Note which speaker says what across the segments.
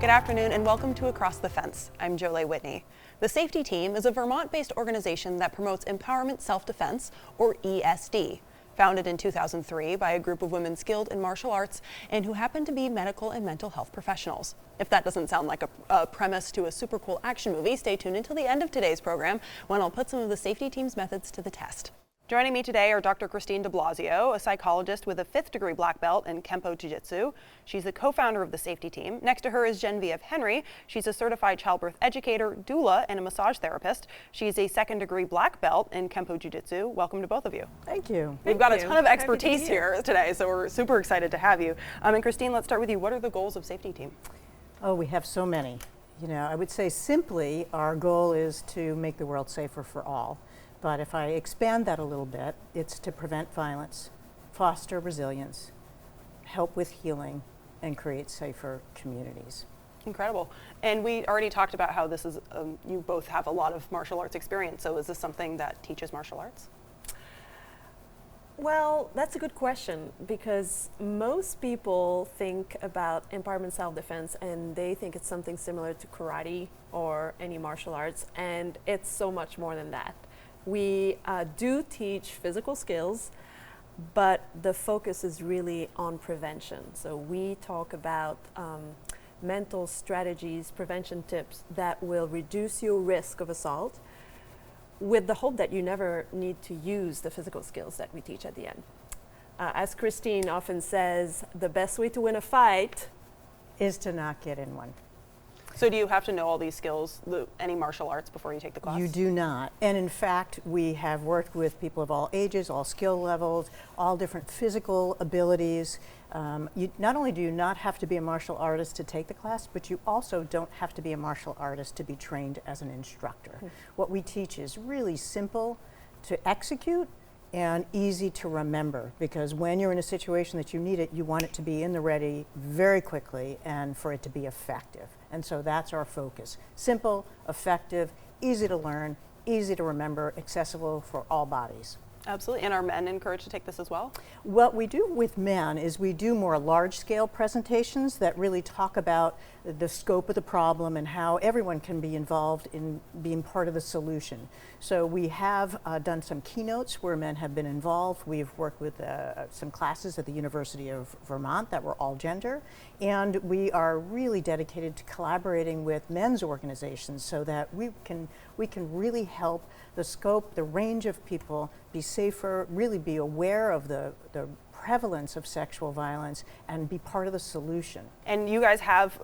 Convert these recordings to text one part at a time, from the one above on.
Speaker 1: Good afternoon and welcome to Across the Fence. I'm Jolie Whitney. The Safety Team is a Vermont-based organization that promotes empowerment self-defense, or ESD. Founded in 2003 by a group of women skilled in martial arts and who happen to be medical and mental health professionals. If that doesn't sound like a premise to a super cool action movie, stay tuned until the end of today's program when I'll put some of the Safety Team's methods to the test. Joining me today are Dr. Christine de Blasio, a psychologist with a 5th degree black belt in Kempo Jiu-Jitsu. She's the co-founder of the Safety Team. Next to her is Genevieve Henry. She's a certified childbirth educator, doula, and a massage therapist. She's a 2nd degree black belt in Kempo Jiu-Jitsu. Welcome to both of you.
Speaker 2: Thank you.
Speaker 1: We've got a ton of expertise here today, so we're super excited to have you. And Christine, let's start with you. What are the goals of Safety Team?
Speaker 2: Oh, we have so many. I would say simply our goal is to make the world safer for all. But if I expand that a little bit, it's to prevent violence, foster resilience, help with healing, and create safer communities.
Speaker 1: Incredible. And we already talked about how this is, you both have a lot of martial arts experience, so is this something that teaches martial arts?
Speaker 3: Well, that's a good question, because most people think about empowerment self-defense and they think it's something similar to karate or any martial arts, and it's so much more than that. We do teach physical skills, but the focus is really on prevention. So we talk about mental strategies, prevention tips that will reduce your risk of assault, with the hope that you never need to use the physical skills that we teach at the end. As Christine often says, the best way to win a fight
Speaker 2: is to not get in one.
Speaker 1: So do you have to know all these skills, any martial arts, before you take the class?
Speaker 2: You do not. And in fact, we have worked with people of all ages, all skill levels, all different physical abilities. Not only do you not have to be a martial artist to take the class, but you also don't have to be a martial artist to be trained as an instructor. Mm-hmm. What we teach is really simple to execute and easy to remember, because when you're in a situation that you need it, you want it to be in the ready very quickly and for it to be effective. And so that's our focus. Simple, effective, easy to learn, easy to remember, accessible for all bodies.
Speaker 1: Absolutely. And are men encouraged to take this as well?
Speaker 2: What we do with men is we do more large-scale presentations that really talk about the scope of the problem and how everyone can be involved in being part of the solution. So we have done some keynotes where men have been involved. We've worked with some classes at the University of Vermont that were all gender, and we are really dedicated to collaborating with men's organizations so that we can really help the scope, the range of people be safer, really be aware of the prevalence of sexual violence and be part of the solution.
Speaker 1: And you guys have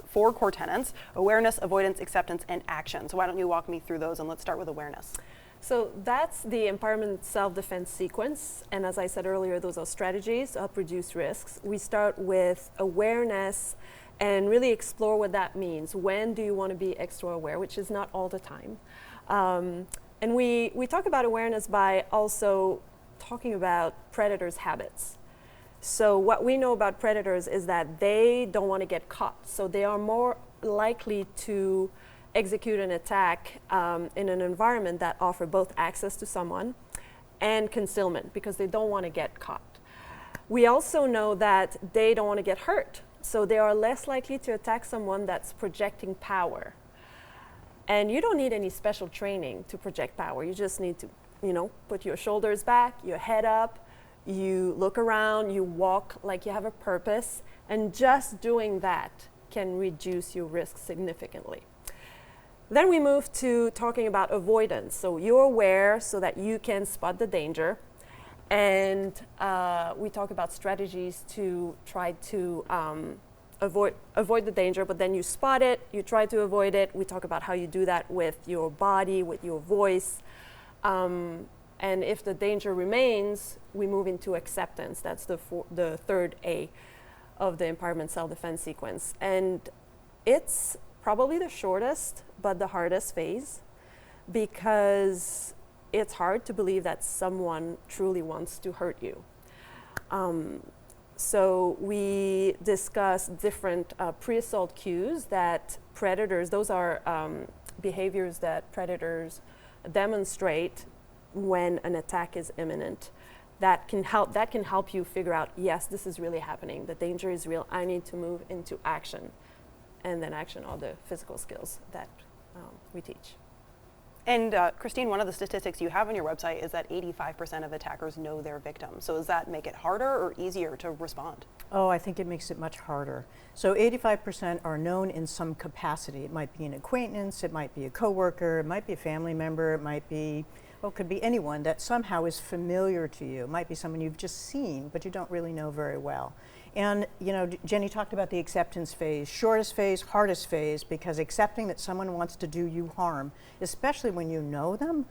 Speaker 1: 4 core tenets: awareness, avoidance, acceptance, and action. So why don't you walk me through those, and let's start with awareness.
Speaker 3: So that's the empowerment self-defense sequence. And as I said earlier, those are strategies to help reduce risks. We start with awareness and really explore what that means. When do you want to be extra aware, which is not all the time. And we talk about awareness by also talking about predators' habits. So what we know about predators is that they don't want to get caught. So they are more likely to execute an attack in an environment that offers both access to someone and concealment, because they don't want to get caught. We also know that they don't want to get hurt. So they are less likely to attack someone that's projecting power. And you don't need any special training to project power. You just need to, put your shoulders back, your head up, you look around, you walk like you have a purpose, and just doing that can reduce your risk significantly. Then we move to talking about avoidance. So you're aware so that you can spot the danger. And we talk about strategies to try to avoid the danger, but then you spot it, you try to avoid it. We talk about how you do that with your body, with your voice. And if the danger remains, we move into acceptance. That's the 3rd A of the empowerment self-defense sequence. And it's probably the shortest, but the hardest phase, because it's hard to believe that someone truly wants to hurt you. So we discuss different pre-assault cues that predators, those are behaviors that predators demonstrate when an attack is imminent. That can help you figure out, yes, this is really happening. The danger is real. I need to move into action. and then action all the physical skills that we teach.
Speaker 1: And Christine, one of the statistics you have on your website is that 85% of attackers know their victim. So does that make it harder or easier to respond?
Speaker 2: Oh, I think it makes it much harder. So 85% are known in some capacity. It might be an acquaintance, it might be a coworker, it might be a family member, it might be, well, it could be anyone that somehow is familiar to you. It might be someone you've just seen, but you don't really know very well. And you know, Jenny talked about the acceptance phase, shortest phase, hardest phase, because accepting that someone wants to do you harm, especially when you know them,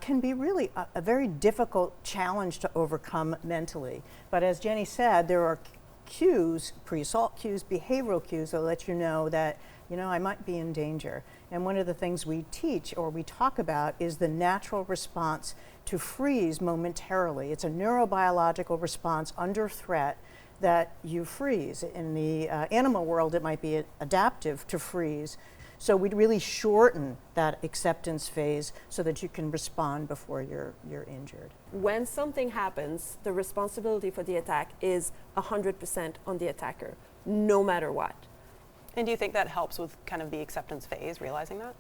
Speaker 2: can be really a very difficult challenge to overcome mentally. But as Jenny said, there are cues, pre-assault cues, behavioral cues that let you know that, you know, I might be in danger. And one of the things we teach or we talk about is the natural response to freeze momentarily. It's a neurobiological response under threat that you freeze. In the animal world, it might be adaptive to freeze. So we'd really shorten that acceptance phase so that you can respond before you're injured.
Speaker 3: When something happens, the responsibility for the attack is 100% on the attacker, no matter what.
Speaker 1: And do you think that helps with kind of the acceptance phase, realizing that?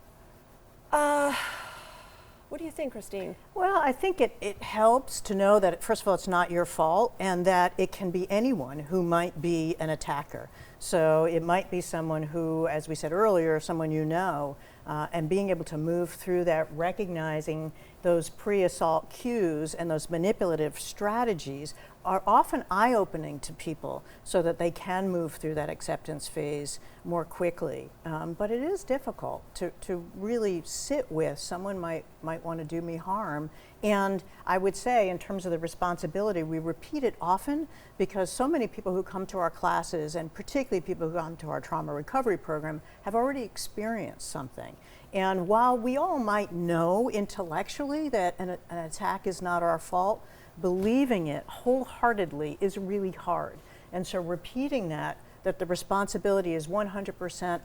Speaker 3: What do you think, Christine?
Speaker 2: Well, I think it helps to know that, first of all, it's not your fault and that it can be anyone who might be an attacker. So it might be someone who, as we said earlier, someone you know, and being able to move through that, recognizing those pre-assault cues and those manipulative strategies are often eye-opening to people so that they can move through that acceptance phase more quickly. But it is difficult to really sit with someone might want to do me harm. And I would say, in terms of the responsibility, we repeat it often because so many people who come to our classes, and particularly people who come to our trauma recovery program, have already experienced something. And while we all might know intellectually that an attack is not our fault, believing it wholeheartedly is really hard. And so repeating that the responsibility is 100%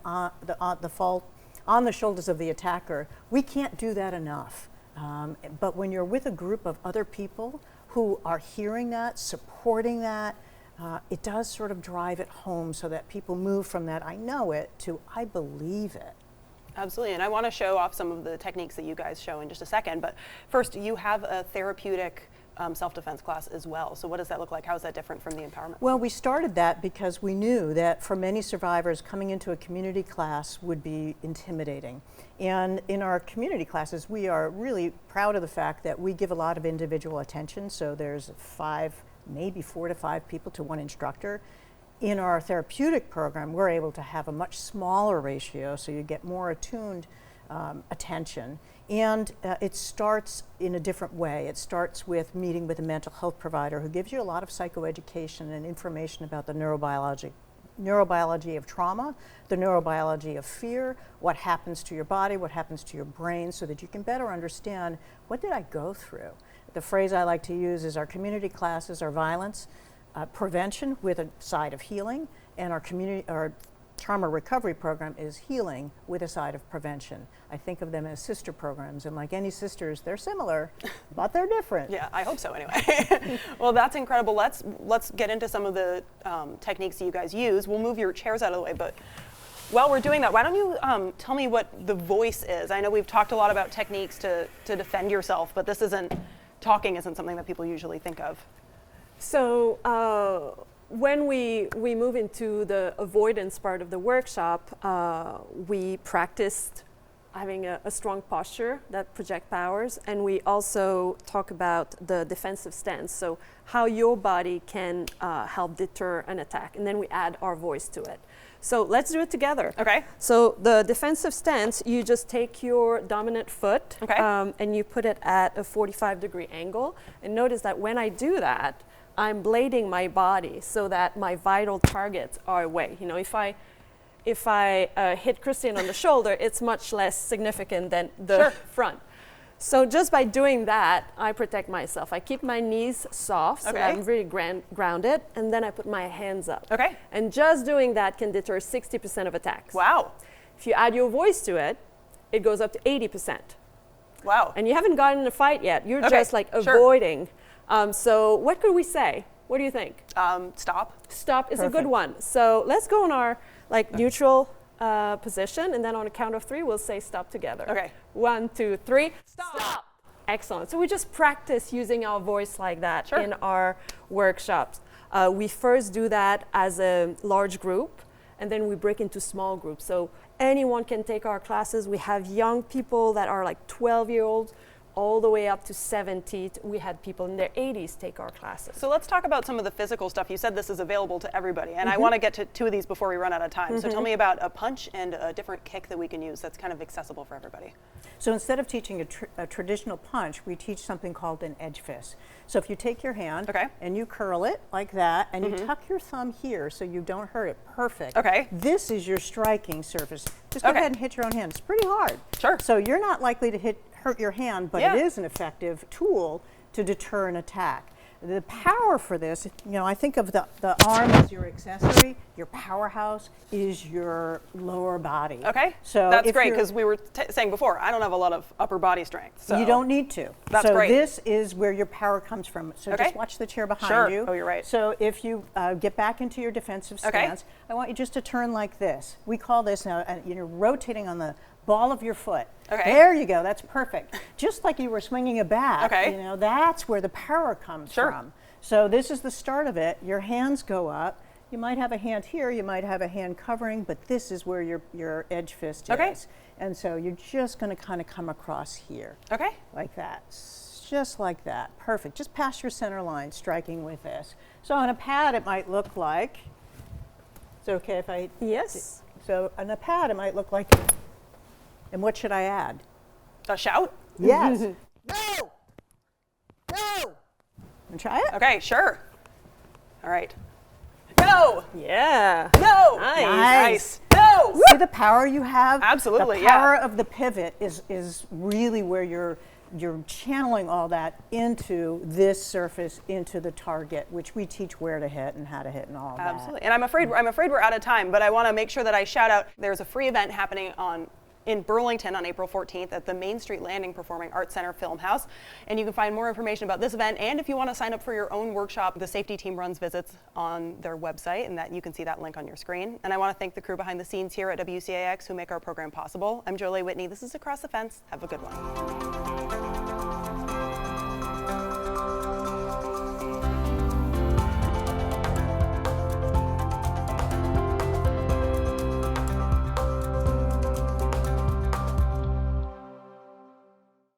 Speaker 2: on the shoulders of the attacker, we can't do that enough. But when you're with a group of other people who are hearing that, supporting that, it does sort of drive it home so that people move from that I know it to I believe it.
Speaker 1: Absolutely, and I want to show off some of the techniques that you guys show in just a second, but first you have a therapeutic self-defense class as well. So what does that look like? How is that different from the empowerment?
Speaker 2: Well, we started that because we knew that for many survivors, coming into a community class would be intimidating. And in our community classes, we are really proud of the fact that we give a lot of individual attention. So there's 5, maybe 4 to 5 people to one instructor. In our therapeutic program, we're able to have a much smaller ratio, so you get more attuned attention. And it starts in a different way. It starts with meeting with a mental health provider who gives you a lot of psychoeducation and information about the neurobiology of trauma, the neurobiology of fear, what happens to your body, what happens to your brain, so that you can better understand, what did I go through? The phrase I like to use is our community classes are violence prevention with a side of healing, and our trauma recovery program is healing with a side of prevention. I think of them as sister programs, and like any sisters, they're similar, but they're different.
Speaker 1: Yeah, I hope so anyway. Well, that's incredible. Let's get into some of the techniques that you guys use. We'll move your chairs out of the way, but while we're doing that, why don't you tell me what the voice is? I know we've talked a lot about techniques to defend yourself, but talking isn't something that people usually think of.
Speaker 3: So when we move into the avoidance part of the workshop, we practiced having a strong posture that project powers, and we also talk about the defensive stance, so how your body can help deter an attack, and then we add our voice to it. So let's do it together.
Speaker 1: Okay.
Speaker 3: So the defensive stance, you just take your dominant foot,
Speaker 1: okay,
Speaker 3: and you put it at a 45-degree angle, and notice that when I do that, I'm blading my body so that my vital targets are away. You know, if I hit Christine on the shoulder, it's much less significant than the front. So just by doing that, I protect myself. I keep my knees soft, so I'm really grounded, and then I put my hands up.
Speaker 1: Okay.
Speaker 3: And just doing that can deter 60% of attacks.
Speaker 1: Wow.
Speaker 3: If you add your voice to it, it goes up to 80%.
Speaker 1: Wow.
Speaker 3: And you haven't gotten in a fight yet. You're just like avoiding. So what could we say? What do you think?
Speaker 1: Stop.
Speaker 3: Stop is a good one. So let's go on our neutral position, and then on a count of 3, we'll say stop together.
Speaker 1: Okay.
Speaker 3: 1, 2, 3. Stop. Excellent. So we just practice using our voice like that in our workshops. We first do that as a large group, and then we break into small groups. So anyone can take our classes. We have young people that are like 12-year-olds all the way up to 70. We had people in their 80s take our classes.
Speaker 1: So let's talk about some of the physical stuff. You said this is available to everybody, and I want to get to 2 of these before we run out of time. So tell me about a punch and a different kick that we can use that's kind of accessible for everybody.
Speaker 2: So instead of teaching a traditional punch, we teach something called an edge fist. So if you take your hand and you curl it like that, and you tuck your thumb here so you don't hurt it. Perfect.
Speaker 1: Okay.
Speaker 2: This is your striking surface. Just go ahead and hit your own hand. It's pretty hard.
Speaker 1: Sure.
Speaker 2: So you're not likely to hurt your hand, but it is an effective tool to deter an attack. The power for this, you know, I think of the arm as your accessory. Your powerhouse is your lower body.
Speaker 1: Okay.
Speaker 2: So
Speaker 1: that's great, because we were saying before, I don't have a lot of upper body strength. So
Speaker 2: you don't need to.
Speaker 1: That's great.
Speaker 2: So this is where your power comes from. So just watch the chair behind you.
Speaker 1: Oh, you're right.
Speaker 2: So if you get back into your defensive stance, I want you just to turn like this. We call this now, you're rotating on the ball of your foot.
Speaker 1: Okay.
Speaker 2: There you go. That's perfect. Just like you were swinging a bat.
Speaker 1: Okay.
Speaker 2: You know, that's where the power comes from. So this is the start of it. Your hands go up. You might have a hand here. You might have a hand covering, but this is where your edge fist is. And so you're just going to kind of come across here.
Speaker 1: Okay.
Speaker 2: Like that. Just like that. Perfect. Just past your center line, striking with this. So on a pad, it might look like. It's okay if I.
Speaker 3: Yes.
Speaker 2: So on a pad, it might look like. And what should I add?
Speaker 1: A shout?
Speaker 2: Yes. No! No! And try it?
Speaker 1: Okay, sure. All right. No!
Speaker 3: Yeah.
Speaker 1: No!
Speaker 2: Nice.
Speaker 1: No!
Speaker 2: See the power you have?
Speaker 1: Absolutely,
Speaker 2: The power of the pivot is really where you're channeling all that into this surface, into the target, which we teach where to hit and how to hit and all of that.
Speaker 1: Absolutely. And I'm afraid we're out of time, but I want to make sure that I shout out, there's a free event happening in Burlington on April 14th at the Main Street Landing Performing Arts Center Film House. And you can find more information about this event, and if you want to sign up for your own workshop, the safety team runs visits on their website, and that you can see that link on your screen. And I want to thank the crew behind the scenes here at WCAX who make our program possible. I'm Jolie Whitney. This is Across the Fence. Have a good one.